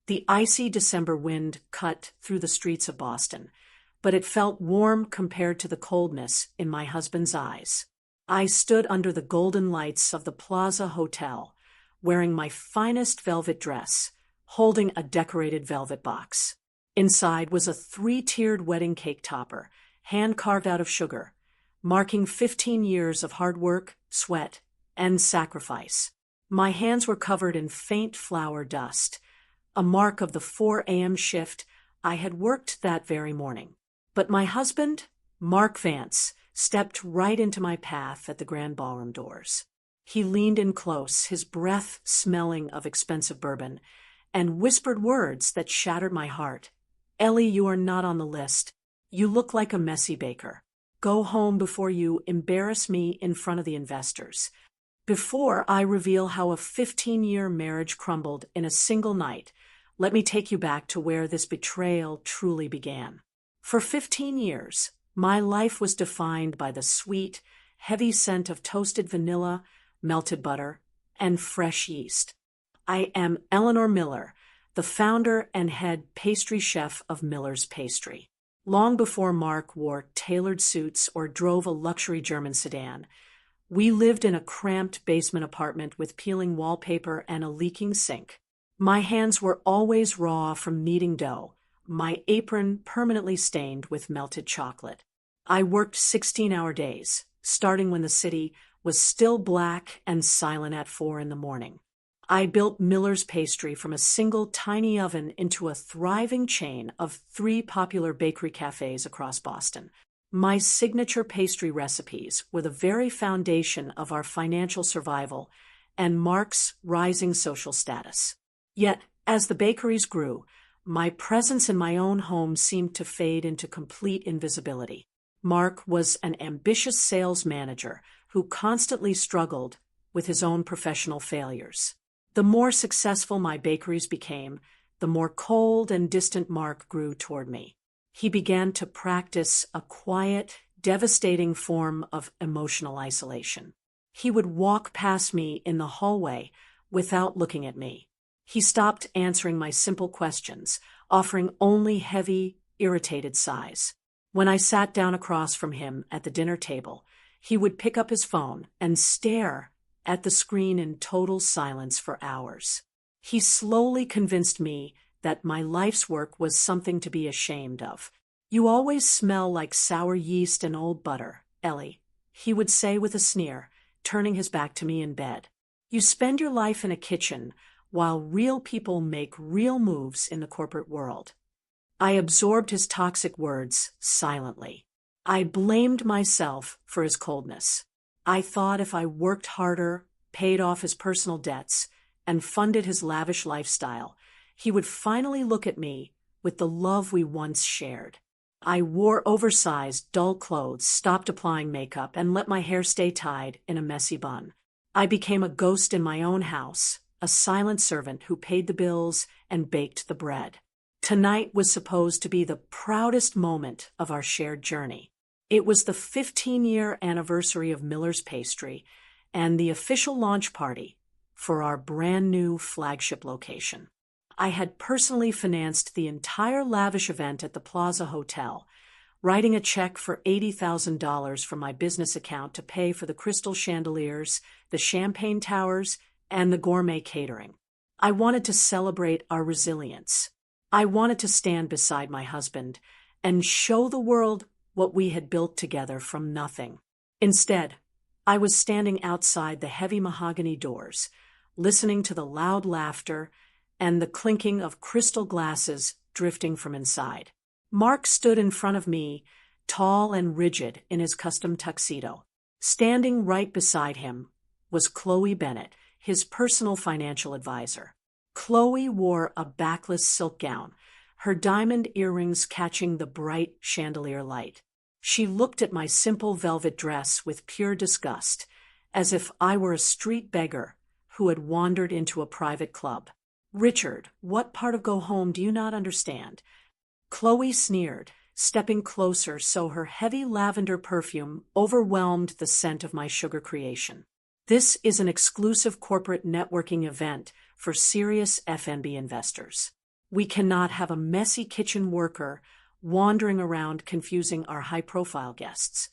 The icy December wind cut through the streets of Boston, but it felt warm compared to the coldness in my husband's eyes. I stood under the golden lights of the Plaza Hotel, wearing my finest velvet dress, holding a decorated velvet box. Inside was a three-tiered wedding cake topper, hand-carved out of sugar, marking 15 years of hard work, sweat, and sacrifice. My hands were covered in faint flour dust, a mark of the 4 a.m. shift I had worked that very morning. But my husband, Mark Vance, stepped right into my path at the grand ballroom doors. He leaned in close, his breath smelling of expensive bourbon, and whispered words that shattered my heart. "Ellie, you are not on the list. You look like a messy baker. Go home before you embarrass me in front of the investors. Before I reveal how a 15-year marriage crumbled in a single night, let me take you back to where this betrayal truly began. For 15 years, my life was defined by the sweet, heavy scent of toasted vanilla, melted butter, and fresh yeast. I am Eleanor Miller, the founder and head pastry chef of Miller's Pastry. Long before Mark wore tailored suits or drove a luxury German sedan, we lived in a cramped basement apartment with peeling wallpaper and a leaking sink. My hands were always raw from kneading dough, my apron permanently stained with melted chocolate. I worked 16-hour days, starting when the city was still black and silent at 4 in the morning. I built Miller's Pastry from a single tiny oven into a thriving chain of 3 popular bakery cafes across Boston. My signature pastry recipes were the very foundation of our financial survival and Mark's rising social status. Yet, as the bakeries grew, my presence in my own home seemed to fade into complete invisibility. Mark was an ambitious sales manager who constantly struggled with his own professional failures. The more successful my bakeries became, the more cold and distant Mark grew toward me. He began to practice a quiet, devastating form of emotional isolation. He would walk past me in the hallway without looking at me. He stopped answering my simple questions, offering only heavy, irritated sighs. When I sat down across from him at the dinner table, he would pick up his phone and stare at the screen in total silence for hours. He slowly convinced me that my life's work was something to be ashamed of. "You always smell like sour yeast and old butter, Ellie," he would say with a sneer, turning his back to me in bed. "You spend your life in a kitchen while real people make real moves in the corporate world." I absorbed his toxic words silently. I blamed myself for his coldness. I thought if I worked harder, paid off his personal debts, and funded his lavish lifestyle, he would finally look at me with the love we once shared. I wore oversized, dull clothes, stopped applying makeup, and let my hair stay tied in a messy bun. I became a ghost in my own house, a silent servant who paid the bills and baked the bread. Tonight was supposed to be the proudest moment of our shared journey. It was the 15-year anniversary of Miller's Pastry and the official launch party for our brand new flagship location. I had personally financed the entire lavish event at the Plaza Hotel, writing a check for $80,000 from my business account to pay for the crystal chandeliers, the champagne towers, and the gourmet catering. I wanted to celebrate our resilience. I wanted to stand beside my husband and show the world what we had built together from nothing. Instead, I was standing outside the heavy mahogany doors, listening to the loud laughter and the clinking of crystal glasses drifting from inside. Mark stood in front of me, tall and rigid in his custom tuxedo. Standing right beside him was Chloe Bennett, his personal financial advisor. Chloe wore a backless silk gown, her diamond earrings catching the bright chandelier light. She looked at my simple velvet dress with pure disgust, as if I were a street beggar who had wandered into a private club. "Richard, what part of go home do you not understand?" Chloe sneered, stepping closer so her heavy lavender perfume overwhelmed the scent of my sugar creation. "This is an exclusive corporate networking event for serious F&B investors. We cannot have a messy kitchen worker wandering around confusing our high-profile guests.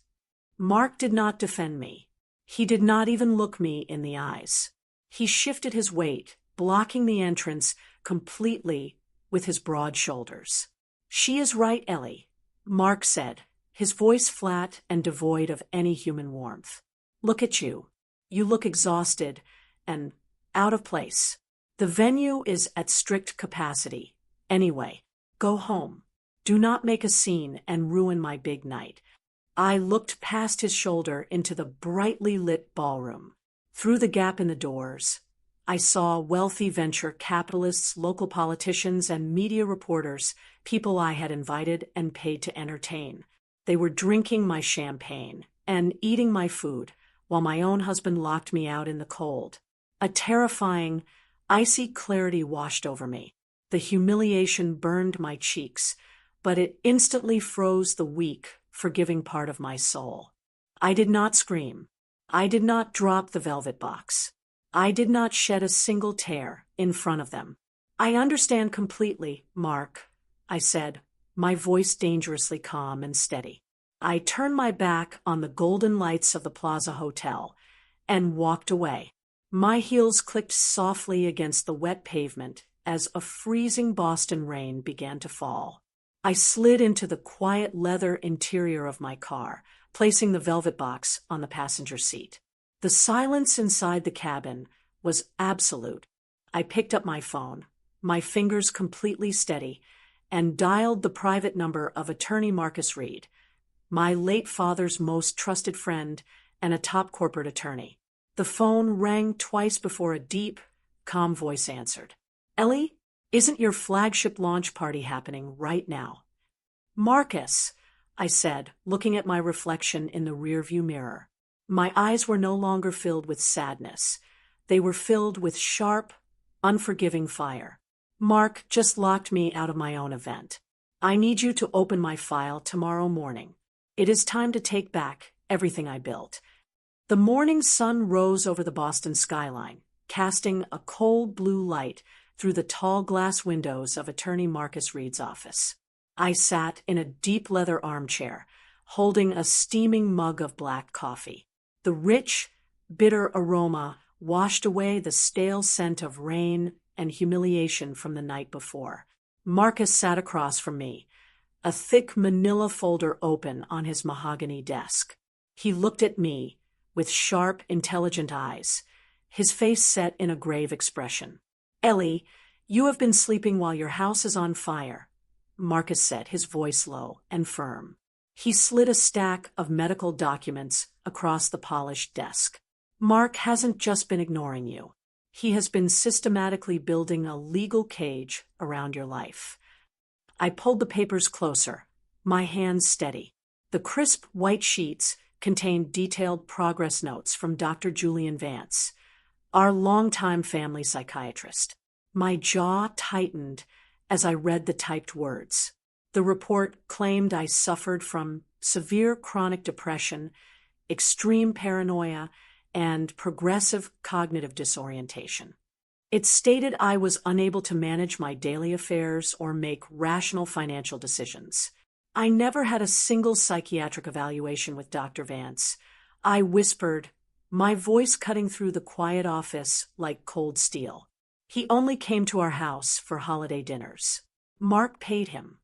Mark did not defend me. He did not even look me in the eyes. He shifted his weight, blocking the entrance completely with his broad shoulders. "She is right, Ellie," Mark said, his voice flat and devoid of any human warmth. "Look at you. You look exhausted and out of place. The venue is at strict capacity. Anyway, go home. Do not make a scene and ruin my big night." I looked past his shoulder into the brightly lit ballroom. Through the gap in the doors, I saw wealthy venture capitalists, local politicians, and media reporters, people I had invited and paid to entertain. They were drinking my champagne and eating my food, while my own husband locked me out in the cold. A terrifying, icy clarity washed over me. The humiliation burned my cheeks, but it instantly froze the weak, forgiving part of my soul. I did not scream. I did not drop the velvet box. I did not shed a single tear in front of them. "I understand completely, Mark," I said, my voice dangerously calm and steady. I turned my back on the golden lights of the Plaza Hotel and walked away. My heels clicked softly against the wet pavement as a freezing Boston rain began to fall. I slid into the quiet leather interior of my car, placing the velvet box on the passenger seat. The silence inside the cabin was absolute. I picked up my phone, my fingers completely steady, and dialed the private number of attorney Marcus Reed, my late father's most trusted friend and a top corporate attorney. The phone rang twice before a deep, calm voice answered. "Ellie, isn't your flagship launch party happening right now?" "Marcus," I said, looking at my reflection in the rearview mirror. My eyes were no longer filled with sadness. They were filled with sharp, unforgiving fire. "Mark just locked me out of my own event. I need you to open my file tomorrow morning. It is time to take back everything I built." The morning sun rose over the Boston skyline, casting a cold blue light through the tall glass windows of attorney Marcus Reed's office. I sat in a deep leather armchair, holding a steaming mug of black coffee. The rich, bitter aroma washed away the stale scent of rain and humiliation from the night before. Marcus sat across from me, a thick manila folder open on his mahogany desk. He looked at me with sharp, intelligent eyes, his face set in a grave expression. "Ellie, you have been sleeping while your house is on fire," Marcus said, his voice low and firm. He slid a stack of medical documents across the polished desk. "Mark hasn't just been ignoring you. He has been systematically building a legal cage around your life." I pulled the papers closer, my hands steady. The crisp white sheets contained detailed progress notes from Dr. Julian Vance, our longtime family psychiatrist. My jaw tightened as I read the typed words. The report claimed I suffered from severe chronic depression, extreme paranoia, and progressive cognitive disorientation. It stated I was unable to manage my daily affairs or make rational financial decisions. I never had a single psychiatric evaluation with Dr. Vance. I whispered, my voice cutting through the quiet office like cold steel. He only came to our house for holiday dinners. Mark paid him.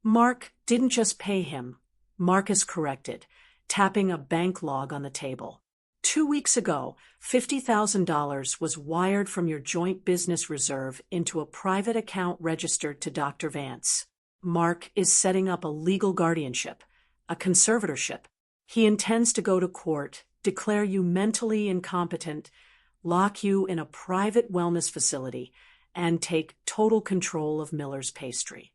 Mark didn't just pay him, Marcus corrected, tapping a bank log on the table. 2 weeks ago, $50,000 was wired from your joint business reserve into a private account registered to Dr. Vance. Mark is setting up a legal guardianship, a conservatorship. He intends to go to court, declare you mentally incompetent, lock you in a private wellness facility, and take total control of Miller's Pastry.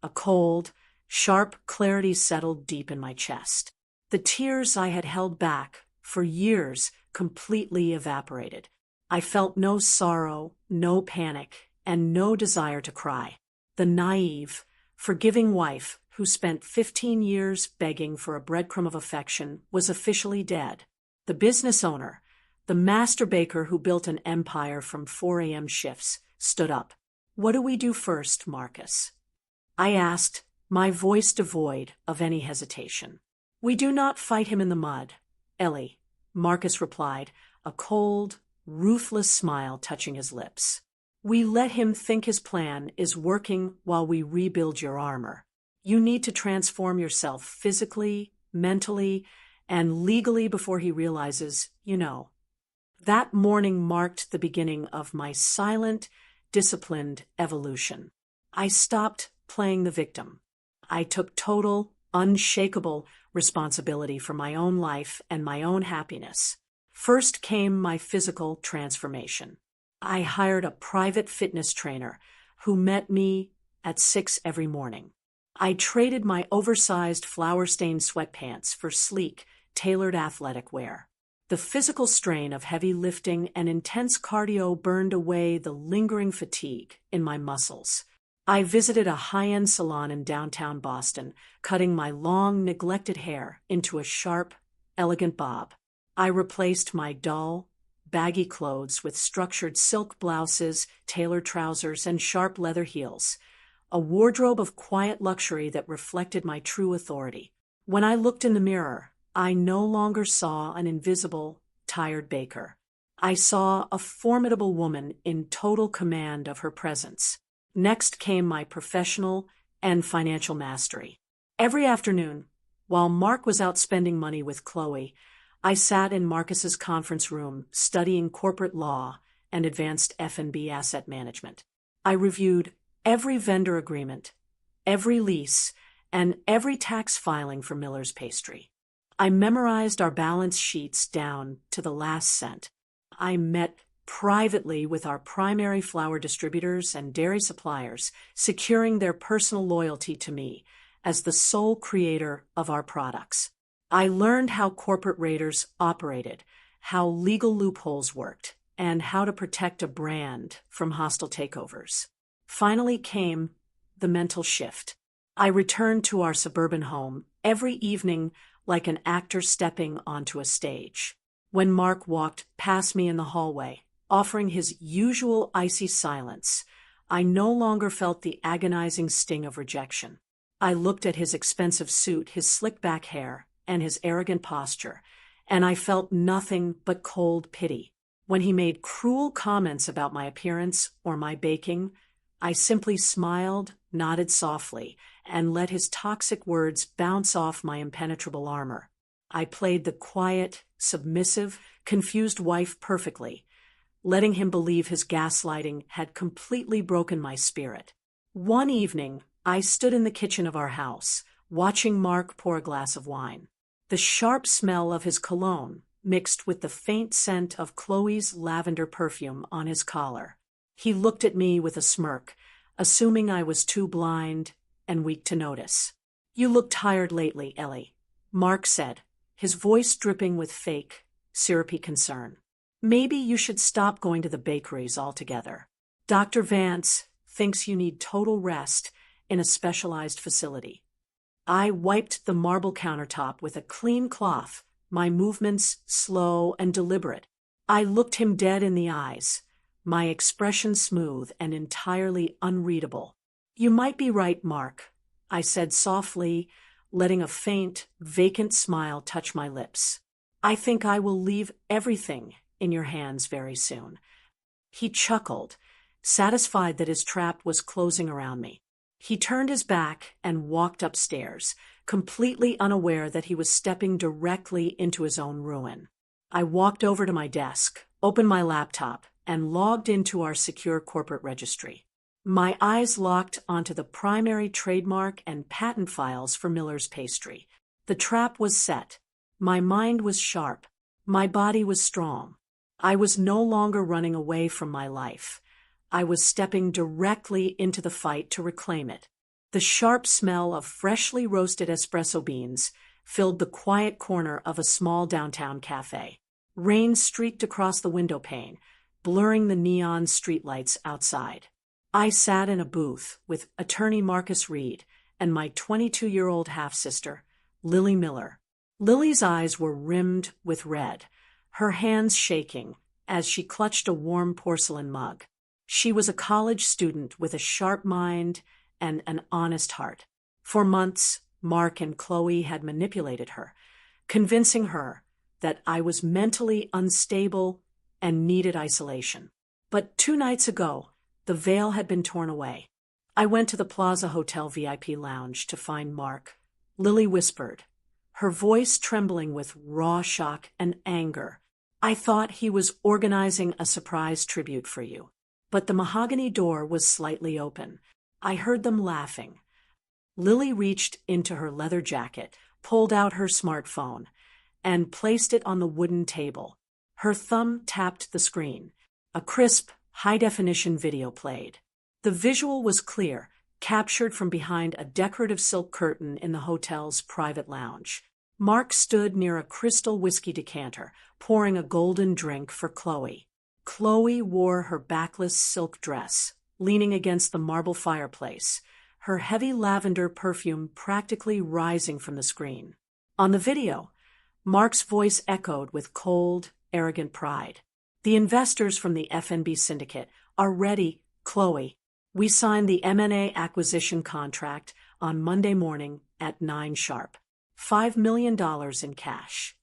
A cold, sharp clarity settled deep in my chest. The tears I had held back for years completely evaporated. I felt no sorrow, no panic, and no desire to cry. The naive, forgiving wife who spent 15 years begging for a breadcrumb of affection was officially dead. The business owner, the master baker who built an empire from 4 a.m. shifts, stood up. "What do we do first, Marcus?" I asked, my voice devoid of any hesitation. "We do not fight him in the mud, Ellie," Marcus replied, a cold, ruthless smile touching his lips. "We let him think his plan is working while we rebuild your armor. You need to transform yourself physically, mentally, and legally before he realizes, you know." That morning marked the beginning of my silent, disciplined evolution. I stopped playing the victim. I took total, unshakable responsibility for my own life and my own happiness. First came my physical transformation. I hired a private fitness trainer who met me at 6 every morning. I traded my oversized flour-stained sweatpants for sleek, tailored athletic wear. The physical strain of heavy lifting and intense cardio burned away the lingering fatigue in my muscles. I visited a high-end salon in downtown Boston, cutting my long, neglected hair into a sharp, elegant bob. I replaced my dull, baggy clothes with structured silk blouses, tailored trousers, and sharp leather heels, a wardrobe of quiet luxury that reflected my true authority. When I looked in the mirror, I no longer saw an invisible, tired baker. I saw a formidable woman in total command of her presence. Next came my professional and financial mastery. Every afternoon, while Mark was out spending money with Chloe, I sat in Marcus's conference room studying corporate law and advanced F&B asset management. I reviewed every vendor agreement, every lease, and every tax filing for Miller's Pastry. I memorized our balance sheets down to the last cent. I met privately with our primary flour distributors and dairy suppliers, securing their personal loyalty to me as the sole creator of our products. I learned how corporate raiders operated, how legal loopholes worked, and how to protect a brand from hostile takeovers. Finally came the mental shift. I returned to our suburban home every evening like an actor stepping onto a stage. When Mark walked past me in the hallway, offering his usual icy silence, I no longer felt the agonizing sting of rejection. I looked at his expensive suit, his slick-back hair, and his arrogant posture, and I felt nothing but cold pity. When he made cruel comments about my appearance or my baking, I simply smiled, nodded softly, and let his toxic words bounce off my impenetrable armor. I played the quiet, submissive, confused wife perfectly, letting him believe his gaslighting had completely broken my spirit. One evening, I stood in the kitchen of our house, watching Mark pour a glass of wine. The sharp smell of his cologne mixed with the faint scent of Chloe's lavender perfume on his collar. He looked at me with a smirk, assuming I was too blind and weak to notice. "You look tired lately, Ellie," Mark said, his voice dripping with fake, syrupy concern. "Maybe you should stop going to the bakeries altogether. Dr. Vance thinks you need total rest in a specialized facility." I wiped the marble countertop with a clean cloth, my movements slow and deliberate. I looked him dead in the eyes, my expression smooth and entirely unreadable. "You might be right, Mark," I said softly, letting a faint, vacant smile touch my lips. "I think I will leave everything in your hands very soon." He chuckled, satisfied that his trap was closing around me. He turned his back and walked upstairs, completely unaware that he was stepping directly into his own ruin. I walked over to my desk, opened my laptop, and logged into our secure corporate registry. My eyes locked onto the primary trademark and patent files for Miller's Pastry. The trap was set. My mind was sharp. My body was strong. I was no longer running away from my life. I was stepping directly into the fight to reclaim it. The sharp smell of freshly roasted espresso beans filled the quiet corner of a small downtown cafe. Rain streaked across the window pane, blurring the neon streetlights outside. I sat in a booth with attorney Marcus Reed and my 22-year-old half-sister, Lily Miller. Lily's eyes were rimmed with red, her hands shaking as she clutched a warm porcelain mug. She was a college student with a sharp mind and an honest heart. For months, Mark and Chloe had manipulated her, convincing her that I was mentally unstable and needed isolation. But 2 nights ago, the veil had been torn away. I went to the Plaza Hotel VIP lounge to find Mark. Lily whispered, her voice trembling with raw shock and anger. I thought he was organizing a surprise tribute for you. But the mahogany door was slightly open. I heard them laughing. Lily reached into her leather jacket, pulled out her smartphone, and placed it on the wooden table. Her thumb tapped the screen. A crisp, high-definition video played. The visual was clear, captured from behind a decorative silk curtain in the hotel's private lounge. Mark stood near a crystal whiskey decanter, pouring a golden drink for Chloe. Chloe wore her backless silk dress, leaning against the marble fireplace, her heavy lavender perfume practically rising from the screen. On the video, Mark's voice echoed with cold, arrogant pride. The investors from the F&B syndicate are ready, Chloe. We signed the M&A acquisition contract on Monday morning at 9 sharp. $5 million in cash.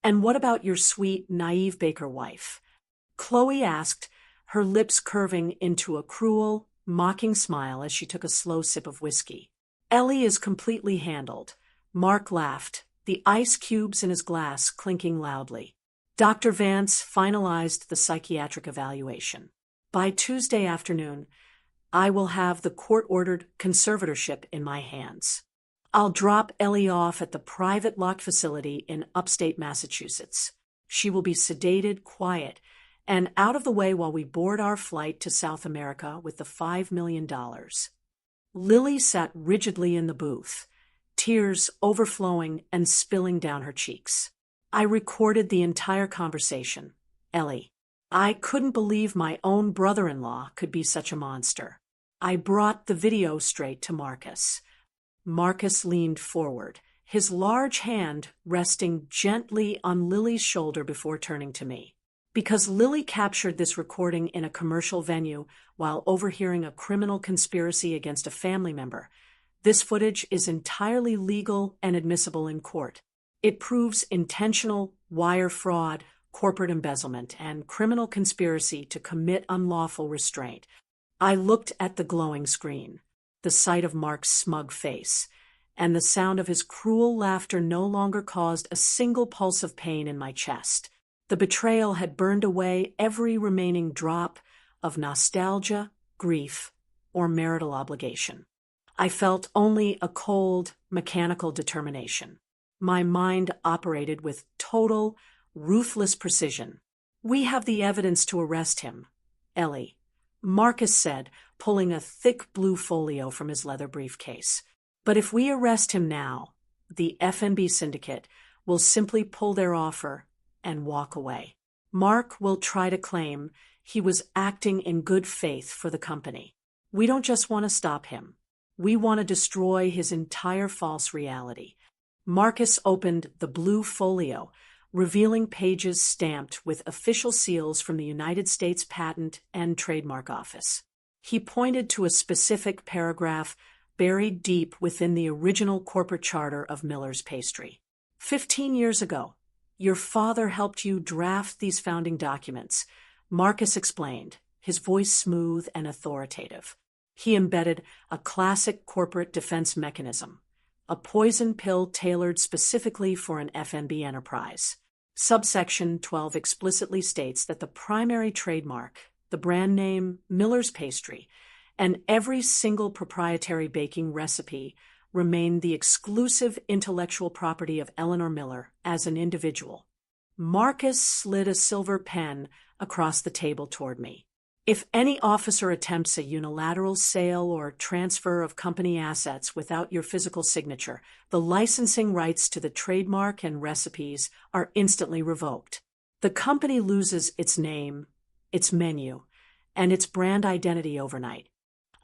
And what about your sweet, naive baker wife? Chloe asked, her lips curving into a cruel, mocking smile as she took a slow sip of whiskey. Ellie is completely handled. Mark laughed, the ice cubes in his glass clinking loudly. Dr. Vance finalized the psychiatric evaluation. By Tuesday afternoon, I will have the court-ordered conservatorship in my hands. I'll drop Ellie off at the private lock facility in upstate Massachusetts. She will be sedated, quiet, and out of the way while we board our flight to South America with the $5 million. Lily sat rigidly in the booth, tears overflowing and spilling down her cheeks. I recorded the entire conversation. Ellie, I couldn't believe my own brother-in-law could be such a monster. I brought the video straight to Marcus. Marcus leaned forward, his large hand resting gently on Lily's shoulder before turning to me. Because Lily captured this recording in a commercial venue while overhearing a criminal conspiracy against a family member, this footage is entirely legal and admissible in court. It proves intentional wire fraud, corporate embezzlement, and criminal conspiracy to commit unlawful restraint. I looked at the glowing screen. The sight of Mark's smug face, and the sound of his cruel laughter no longer caused a single pulse of pain in my chest. The betrayal had burned away every remaining drop of nostalgia, grief, or marital obligation. I felt only a cold, mechanical determination. My mind operated with total, ruthless precision. We have the evidence to arrest him, Ellie, Marcus said, pulling a thick blue folio from his leather briefcase. But if we arrest him now, the F&B syndicate will simply pull their offer and walk away. Mark will try to claim he was acting in good faith for the company. We don't just want to stop him. We want to destroy his entire false reality. Marcus opened the blue folio, revealing pages stamped with official seals from the United States Patent and Trademark Office. He pointed to a specific paragraph buried deep within the original corporate charter of Miller's Pastry. 15 years ago, your father helped you draft these founding documents, Marcus explained, his voice smooth and authoritative. He embedded a classic corporate defense mechanism, a poison pill tailored specifically for an F&B enterprise. Subsection 12 explicitly states that the primary trademark, the brand name Miller's Pastry, and every single proprietary baking recipe remain the exclusive intellectual property of Eleanor Miller as an individual. Marcus slid a silver pen across the table toward me. If any officer attempts a unilateral sale or transfer of company assets without your physical signature, the licensing rights to the trademark and recipes are instantly revoked. The company loses its name, its menu, and its brand identity overnight.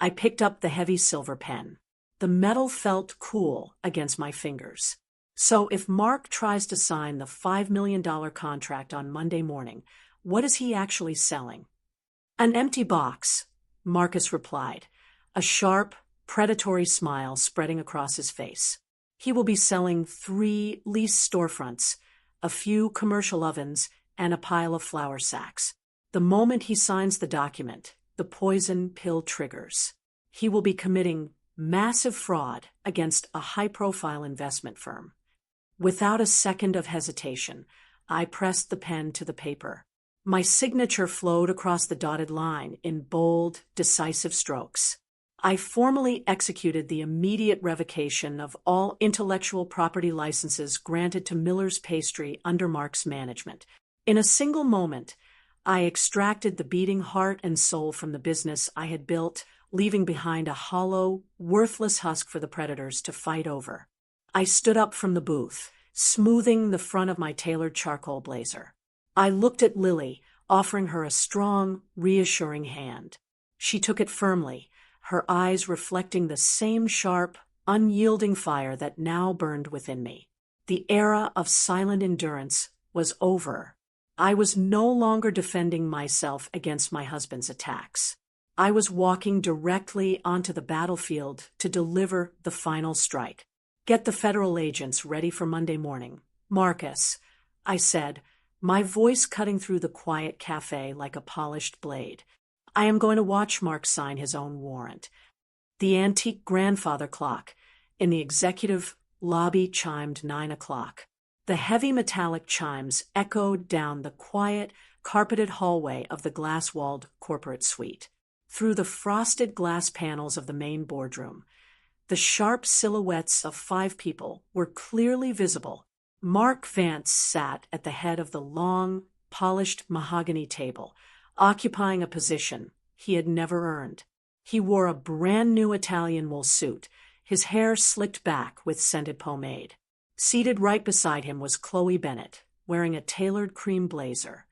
I picked up the heavy silver pen. The metal felt cool against my fingers. So if Mark tries to sign the $5 million contract on Monday morning, what is he actually selling? An empty box, Marcus replied, a sharp, predatory smile spreading across his face. He will be selling 3 leased storefronts, a few commercial ovens, and a pile of flour sacks. The moment he signs the document, the poison pill triggers. He will be committing massive fraud against a high-profile investment firm. Without a second of hesitation, I pressed the pen to the paper. My signature flowed across the dotted line in bold, decisive strokes. I formally executed the immediate revocation of all intellectual property licenses granted to Miller's Pastry under Mark's management. In a single moment, I extracted the beating heart and soul from the business I had built, leaving behind a hollow, worthless husk for the predators to fight over. I stood up from the booth, smoothing the front of my tailored charcoal blazer. I looked at Lily, offering her a strong, reassuring hand. She took it firmly, her eyes reflecting the same sharp, unyielding fire that now burned within me. The era of silent endurance was over. I was no longer defending myself against my husband's attacks. I was walking directly onto the battlefield to deliver the final strike. Get the federal agents ready for Monday morning. Marcus, I said, my voice cutting through the quiet cafe like a polished blade. I am going to watch Mark sign his own warrant. The antique grandfather clock in the executive lobby chimed 9 o'clock. The heavy metallic chimes echoed down the quiet, carpeted hallway of the glass-walled corporate suite. Through the frosted glass panels of the main boardroom, the sharp silhouettes of 5 people were clearly visible. Mark Vance sat at the head of the long, polished mahogany table, occupying a position he had never earned. He wore a brand-new Italian wool suit, his hair slicked back with scented pomade. Seated right beside him was Chloe Bennett, wearing a tailored cream blazer,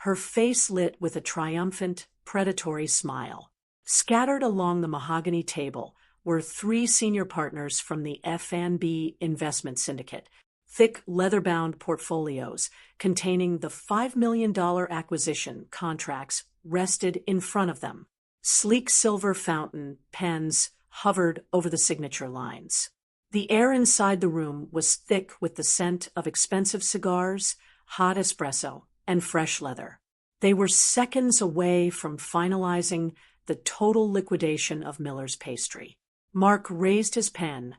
her face lit with a triumphant, predatory smile. Scattered along the mahogany table were 3 senior partners from the F&B investment syndicate, thick leather-bound portfolios containing the $5 million acquisition contracts rested in front of them. Sleek silver fountain pens hovered over the signature lines. The air inside the room was thick with the scent of expensive cigars, hot espresso, and fresh leather. They were seconds away from finalizing the total liquidation of Miller's Pastry. Mark raised his pen,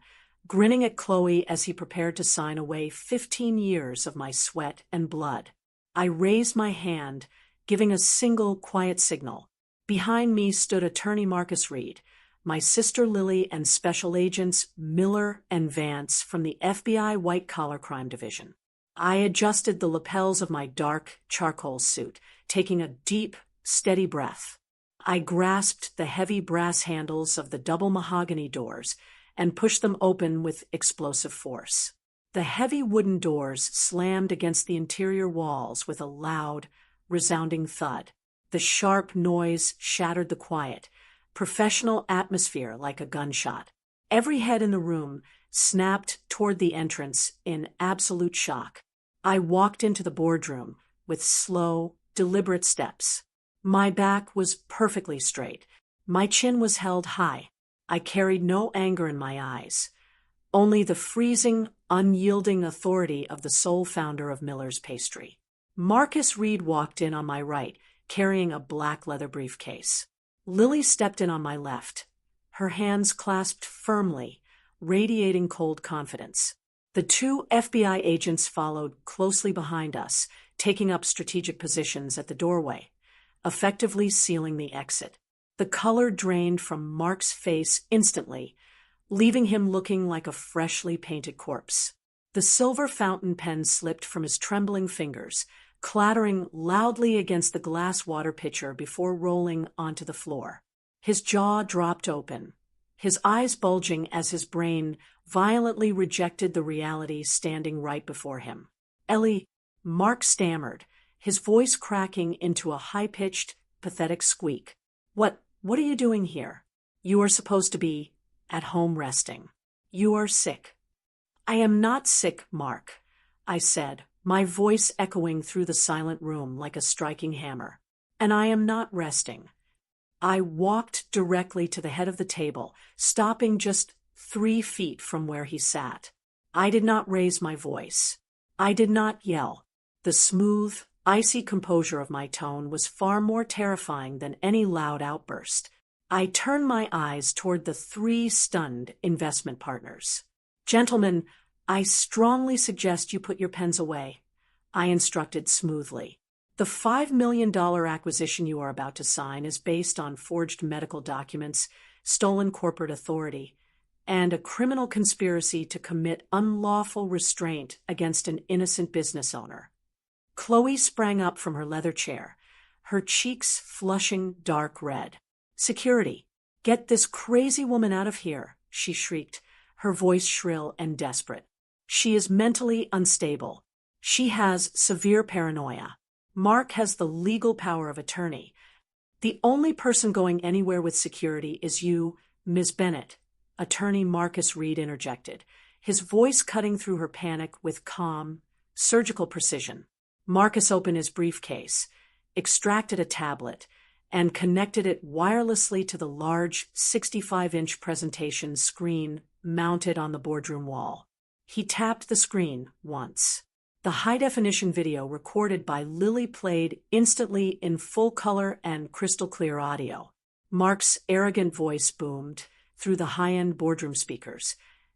grinning at Chloe as he prepared to sign away 15 years of my sweat and blood. I raised my hand, giving a single quiet signal. Behind me stood attorney Marcus Reed, my sister Lily, and special agents Miller and Vance from the FBI White-Collar Crime Division. I adjusted the lapels of my dark charcoal suit, taking a deep, steady breath. I grasped the heavy brass handles of the double mahogany doors and pushed them open with explosive force. The heavy wooden doors slammed against the interior walls with a loud, resounding thud. The sharp noise shattered the quiet, professional atmosphere like a gunshot. Every head in the room snapped toward the entrance in absolute shock. I walked into the boardroom with slow, deliberate steps. My back was perfectly straight. My chin was held high. I carried no anger in my eyes, only the freezing, unyielding authority of the sole founder of Miller's Pastry. Marcus Reed walked in on my right, carrying a black leather briefcase. Lily stepped in on my left, her hands clasped firmly, radiating cold confidence. The 2 FBI agents followed closely behind us, taking up strategic positions at the doorway, effectively sealing the exit. The color drained from Mark's face instantly, leaving him looking like a freshly painted corpse. The silver fountain pen slipped from his trembling fingers, clattering loudly against the glass water pitcher before rolling onto the floor. His jaw dropped open, his eyes bulging as his brain violently rejected the reality standing right before him. Ellie, Mark stammered, his voice cracking into a high-pitched, pathetic squeak. What are you doing here? You are supposed to be at home resting. You are sick. I am not sick, Mark, I said, my voice echoing through the silent room like a striking hammer. And I am not resting. I walked directly to the head of the table, stopping just 3 feet from where he sat. I did not raise my voice. I did not yell. The smooth, icy composure of my tone was far more terrifying than any loud outburst. I turned my eyes toward the 3 stunned investment partners. "Gentlemen, I strongly suggest you put your pens away," I instructed smoothly. "The $5 million acquisition you are about to sign is based on forged medical documents, stolen corporate authority, and a criminal conspiracy to commit unlawful restraint against an innocent business owner." Chloe sprang up from her leather chair, her cheeks flushing dark red. "Security, get this crazy woman out of here," she shrieked, her voice shrill and desperate. "She is mentally unstable. She has severe paranoia. Mark has the legal power of attorney. The only person going anywhere with security is you, Ms. Bennett," Attorney Marcus Reed interjected, his voice cutting through her panic with calm, surgical precision. Marcus opened his briefcase, extracted a tablet, and connected it wirelessly to the large 65-inch presentation screen mounted on the boardroom wall. He tapped the screen once. The high-definition video recorded by Lily played instantly in full color and crystal-clear audio. Mark's arrogant voice boomed through the high-end boardroom speakers,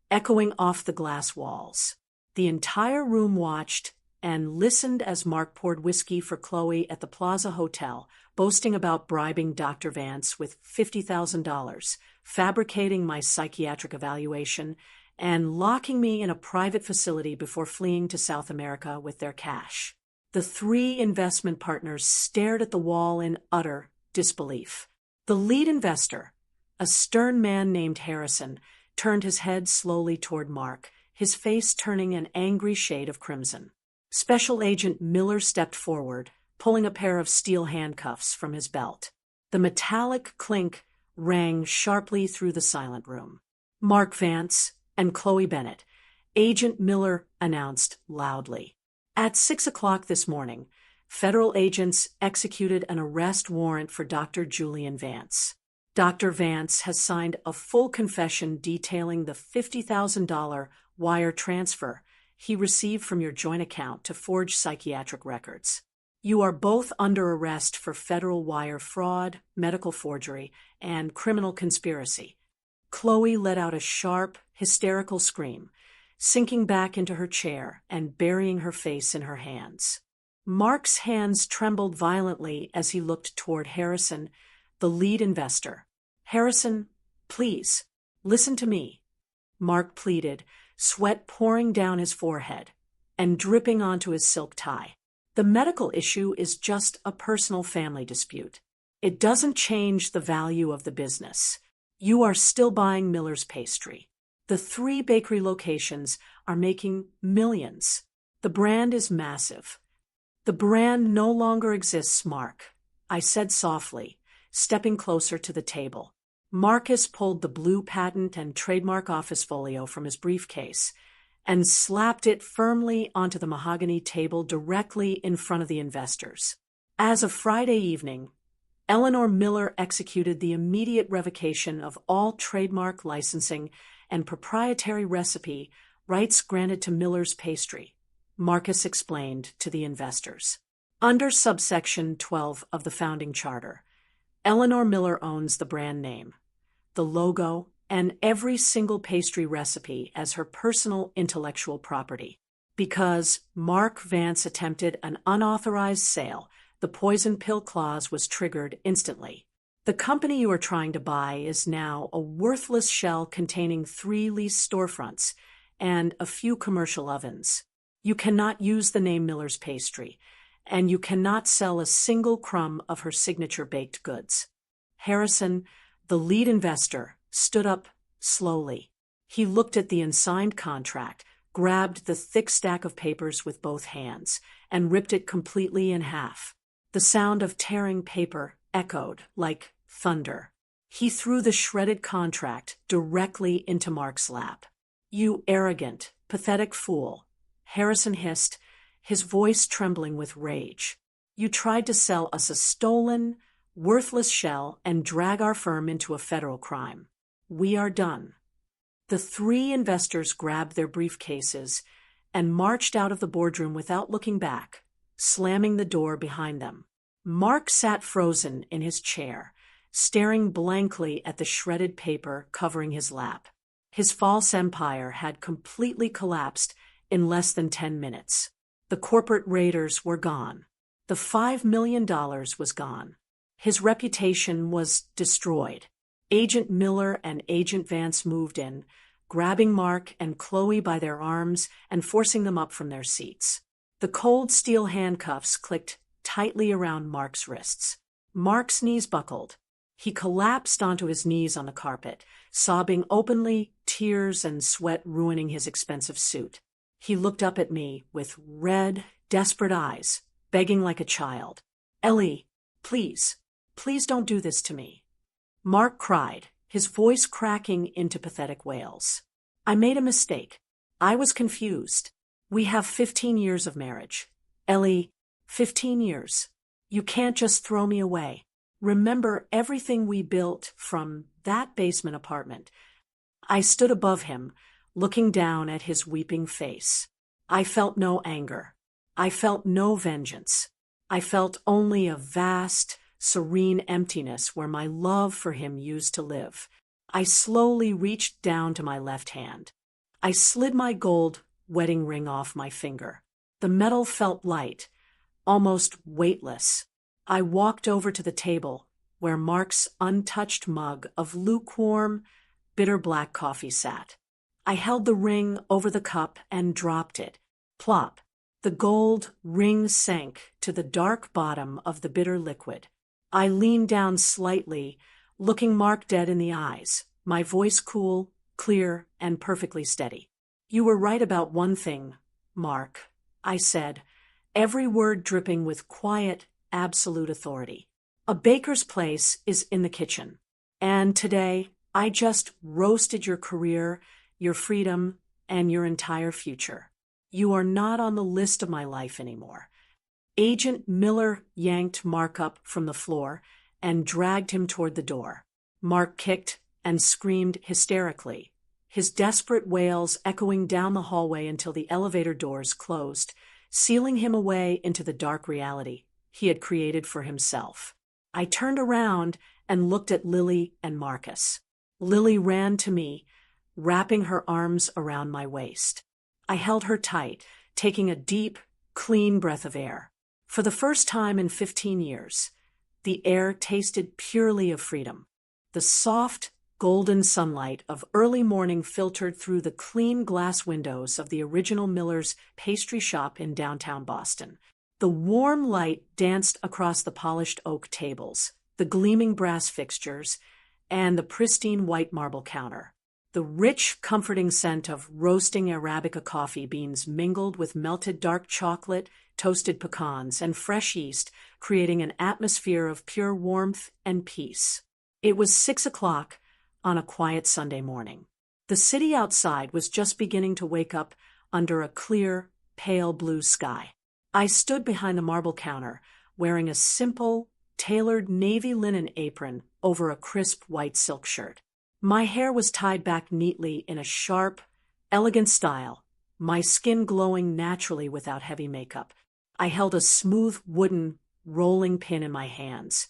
echoing off the glass walls. The entire room watched and listened as Mark poured whiskey for Chloe at the Plaza Hotel, boasting about bribing Dr. Vance with $50,000, fabricating my psychiatric evaluation, and locking me in a private facility before fleeing to South America with their cash. The 3 investment partners stared at the wall in utter disbelief. The lead investor, a stern man named Harrison, turned his head slowly toward Mark, his face turning an angry shade of crimson. Special Agent Miller stepped forward, pulling a pair of steel handcuffs from his belt. The metallic clink rang sharply through the silent room. "Mark Vance and Chloe Bennett," Agent Miller announced loudly. "At 6 o'clock this morning, federal agents executed an arrest warrant for Dr. Julian Vance. Dr. Vance has signed a full confession detailing the $50,000 wire transfer he received from your joint account to forge psychiatric records. You are both under arrest for federal wire fraud, medical forgery, and criminal conspiracy." Chloe let out a sharp, hysterical scream, sinking back into her chair and burying her face in her hands. Mark's hands trembled violently as he looked toward Harrison, the lead investor. "Harrison, please, listen to me," Mark pleaded, sweat pouring down his forehead and dripping onto his silk tie. "The medical issue is just a personal family dispute. It doesn't change the value of the business. You are still buying Miller's pastry. The 3 bakery locations are making millions. The brand is massive. The brand no longer exists, Mark," I said softly, stepping closer to the table. Marcus pulled the blue patent and trademark office folio from his briefcase and slapped it firmly onto the mahogany table directly in front of the investors. As of Friday evening, Eleanor Miller executed the immediate revocation of all trademark licensing and proprietary recipe rights granted to Miller's pastry, Marcus explained to the investors. Under subsection 12 of the founding charter, Eleanor Miller owns the brand name, the logo, and every single pastry recipe as her personal intellectual property. Because Mark Vance attempted an unauthorized sale, the poison pill clause was triggered instantly. The company you are trying to buy is now a worthless shell containing 3 leased storefronts and a few commercial ovens. You cannot use the name Miller's Pastry, and you cannot sell a single crumb of her signature baked goods. Harrison, the lead investor, stood up slowly. He looked at the unsigned contract, grabbed the thick stack of papers with both hands, and ripped it completely in half. The sound of tearing paper echoed like thunder. He threw the shredded contract directly into Mark's lap. "You arrogant, pathetic fool," Harrison hissed, his voice trembling with rage. "You tried to sell us a stolen, worthless shell and drag our firm into a federal crime. We are done." The three investors grabbed their briefcases and marched out of the boardroom without looking back, slamming the door behind them. Mark sat frozen in his chair, staring blankly at the shredded paper covering his lap. His false empire had completely collapsed in less than 10 minutes. The corporate raiders were gone. The $5 million was gone. His reputation was destroyed. Agent Miller and Agent Vance moved in, grabbing Mark and Chloe by their arms and forcing them up from their seats. The cold steel handcuffs clicked tightly around Mark's wrists. Mark's knees buckled. He collapsed onto his knees on the carpet, sobbing openly, tears and sweat ruining his expensive suit. He looked up at me with red, desperate eyes, begging like a child. "Ellie, please, please don't do this to me." Mark cried, his voice cracking into pathetic wails. "I made a mistake. I was confused. We have 15 years of marriage. Ellie, 15 years. You can't just throw me away. Remember everything we built from that basement apartment." I stood above him, looking down at his weeping face. I felt no anger. I felt no vengeance. I felt only a vast, serene emptiness where my love for him used to live. I slowly reached down to my left hand. I slid my gold wedding ring off my finger. The metal felt light, almost weightless. I walked over to the table where Mark's untouched mug of lukewarm, bitter black coffee sat. I held the ring over the cup and dropped it. Plop. The gold ring sank to the dark bottom of the bitter liquid. I leaned down slightly, looking Mark dead in the eyes, my voice cool, clear, and perfectly steady. "You were right about one thing, Mark," I said, every word dripping with quiet, absolute authority. "A baker's place is in the kitchen. And today, I just roasted your career, your freedom, and your entire future. You are not on the list of my life anymore." Agent Miller yanked Mark up from the floor and dragged him toward the door. Mark kicked and screamed hysterically, his desperate wails echoing down the hallway until the elevator doors closed, sealing him away into the dark reality he had created for himself. I turned around and looked at Lily and Marcus. Lily ran to me, wrapping her arms around my waist. I held her tight, taking a deep, clean breath of air. For the first time in 15 years, the air tasted purely of freedom. The soft, golden sunlight of early morning filtered through the clean glass windows of the original Miller's pastry shop in downtown Boston. The warm light danced across the polished oak tables, the gleaming brass fixtures, and the pristine white marble counter. The rich, comforting scent of roasting Arabica coffee beans mingled with melted dark chocolate, toasted pecans, and fresh yeast, creating an atmosphere of pure warmth and peace. It was 6 o'clock on a quiet Sunday morning. The city outside was just beginning to wake up under a clear, pale blue sky. I stood behind the marble counter, wearing a simple, tailored navy linen apron over a crisp white silk shirt. My hair was tied back neatly in a sharp, elegant style, my skin glowing naturally without heavy makeup. I held a smooth wooden rolling pin in my hands,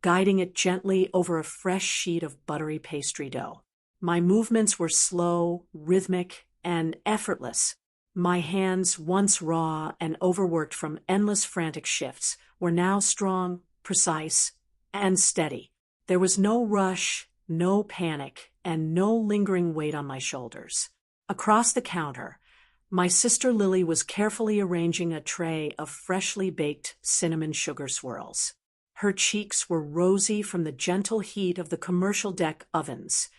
guiding it gently over a fresh sheet of buttery pastry dough. My movements were slow, rhythmic, and effortless. My hands, once raw and overworked from endless frantic shifts, were now strong, precise, and steady. There was no rush, no panic, and no lingering weight on my shoulders. Across the counter, my sister Lily was carefully arranging a tray of freshly baked cinnamon sugar swirls. Her cheeks were rosy from the gentle heat of the commercial deck ovens,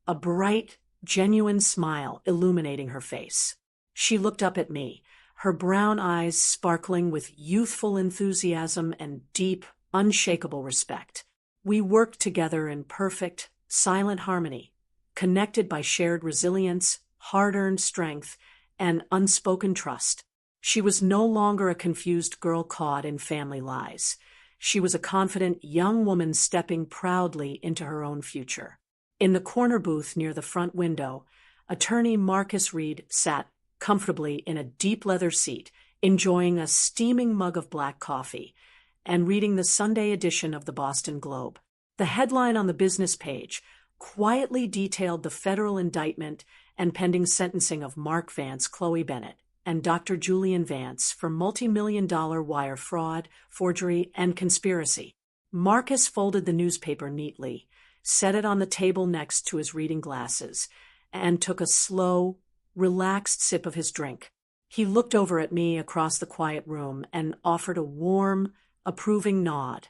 a bright, genuine smile illuminating her face. She looked up at me, her brown eyes sparkling with youthful enthusiasm and deep, unshakable respect. We worked together in perfect, silent harmony, connected by shared resilience, hard-earned strength, and unspoken trust. She was no longer a confused girl caught in family lies. She was a confident young woman stepping proudly into her own future. In the corner booth near the front window, attorney Marcus Reed sat comfortably in a deep leather seat, enjoying a steaming mug of black coffee and reading the Sunday edition of the Boston Globe. The headline on the business page quietly detailed the federal indictment and pending sentencing of Mark Vance, Chloe Bennett, and Dr. Julian Vance for multi-million-dollar wire fraud, forgery, and conspiracy. Marcus folded the newspaper neatly, set it on the table next to his reading glasses, and took a slow, relaxed sip of his drink. He looked over at me across the quiet room and offered a warm, approving nod,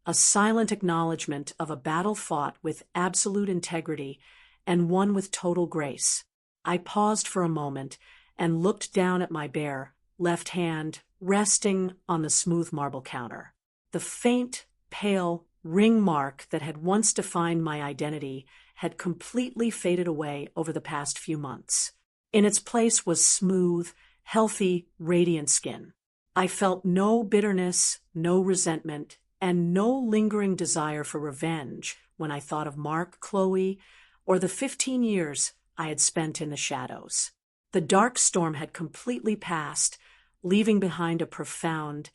a silent acknowledgement of a battle fought with absolute integrity and won with total grace. I paused for a moment and looked down at my bare, left hand resting on the smooth marble counter. The faint, pale ring mark that had once defined my identity had completely faded away over the past few months. In its place was smooth, healthy, radiant skin. I felt no bitterness, no resentment, and no lingering desire for revenge when I thought of Mark, Chloe, or the 15 years I had spent in the shadows. The dark storm had completely passed, leaving behind a profound,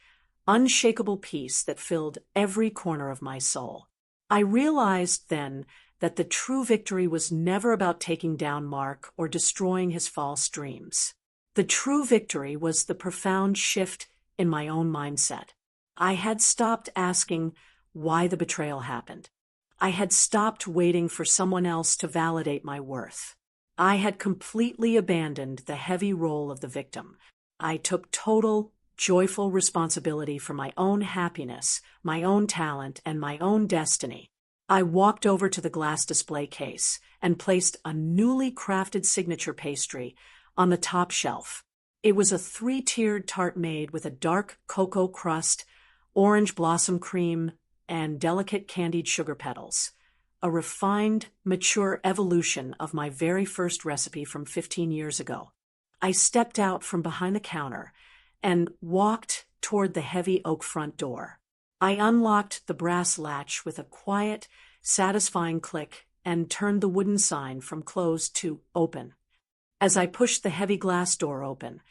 unshakable peace that filled every corner of my soul. I realized then that the true victory was never about taking down Mark or destroying his false dreams. The true victory was the profound shift in my own mindset. I had stopped asking why the betrayal happened. I had stopped waiting for someone else to validate my worth. I had completely abandoned the heavy role of the victim. I took total, joyful responsibility for my own happiness, my own talent, and my own destiny. I walked over to the glass display case and placed a newly crafted signature pastry on the top shelf. It was a 3-tiered tart made with a dark cocoa crust, orange blossom cream, and delicate candied sugar petals, a refined, mature evolution of my very first recipe from 15 years ago. I stepped out from behind the counter and walked toward the heavy oak front door. I unlocked the brass latch with a quiet, satisfying click and turned the wooden sign from closed to open. As I pushed the heavy glass door open,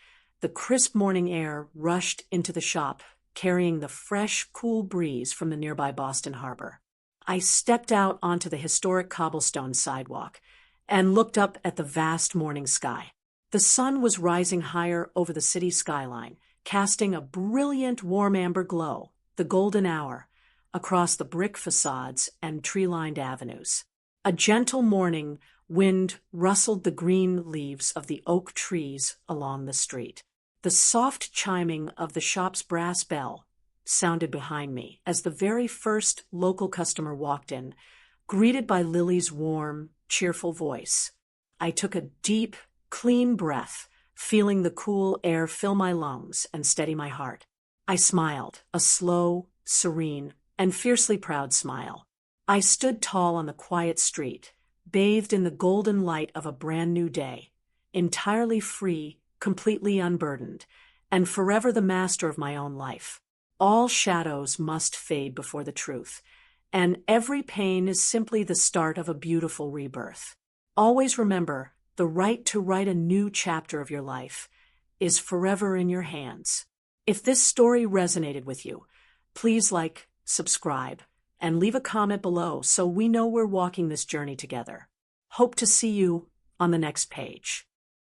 the crisp morning air rushed into the shop, carrying the fresh, cool breeze from the nearby Boston Harbor. I stepped out onto the historic cobblestone sidewalk and looked up at the vast morning sky. The sun was rising higher over the city skyline, casting a brilliant warm amber glow, the golden hour, across the brick facades and tree-lined avenues. A gentle morning wind rustled the green leaves of the oak trees along the street. The soft chiming of the shop's brass bell sounded behind me as the very first local customer walked in, greeted by Lily's warm, cheerful voice. I took a deep, clean breath, feeling the cool air fill my lungs and steady my heart. I smiled, a slow, serene, and fiercely proud smile. I stood tall on the quiet street, bathed in the golden light of a brand new day, entirely free, completely unburdened, and forever the master of my own life. All shadows must fade before the truth, and every pain is simply the start of a beautiful rebirth. Always remember, the right to write a new chapter of your life is forever in your hands. If this story resonated with you, please like, subscribe, and leave a comment below so we know we're walking this journey together. Hope to see you on the next page.